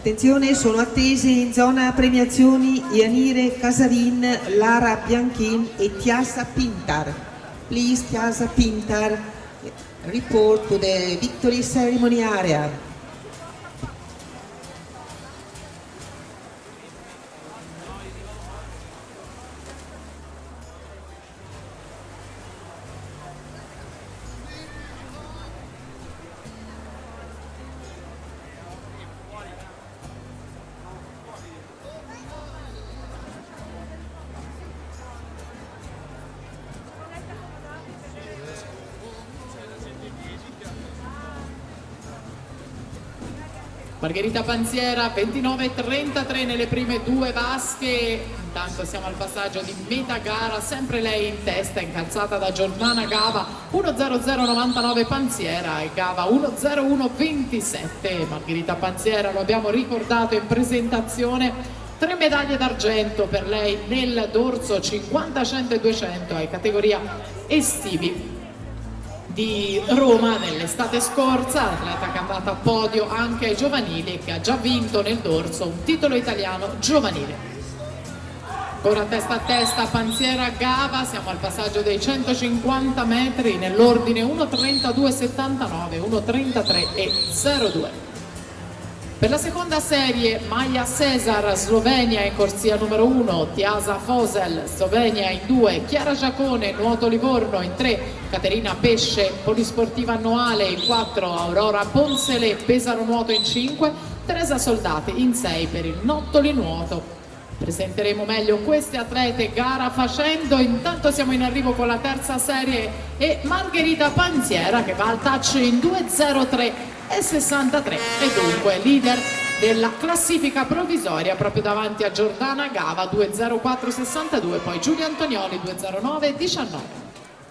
Attenzione, sono attese in zona premiazioni Yanire Casarin, Lara Bianchin e Tiasa Pintar. Please, Tiasa Pintar, report to the victory ceremony area. Margherita Panziera 29,33 nelle prime due vasche. Intanto siamo al passaggio di metà gara, sempre lei in testa, incalzata da Giordana Gava 1.0099 Panziera e Gava 1.0127. Margherita Panziera, lo abbiamo ricordato in presentazione, 3 medaglie d'argento per lei nel dorso 50, 100 e 200 ai categoria estivi di Roma nell'estate scorsa, atleta che è andata a podio anche ai giovanili e che ha già vinto nel dorso un titolo italiano giovanile. Ancora testa a testa Panziera Gava, siamo al passaggio dei 150 metri nell'ordine 1.32,79, 1.33 e 02. Per la seconda serie Maja Cesar, Slovenia in corsia numero 1, Tiasa Fosel, Slovenia in 2, Chiara Giacone, nuoto Livorno in 3, Caterina Pesce, polisportiva annuale in 4, Aurora Ponsele, Pesaro nuoto in 5, Teresa Soldati in 6 per il Nottoli nuoto. Presenteremo meglio queste atlete gara facendo, intanto siamo in arrivo con la terza serie e Margherita Panziera che va al touch in 2.03 e 63 e dunque leader della classifica provvisoria proprio davanti a Giordana Gava 2.04.62, poi Giulia Antonioli 2.09.19.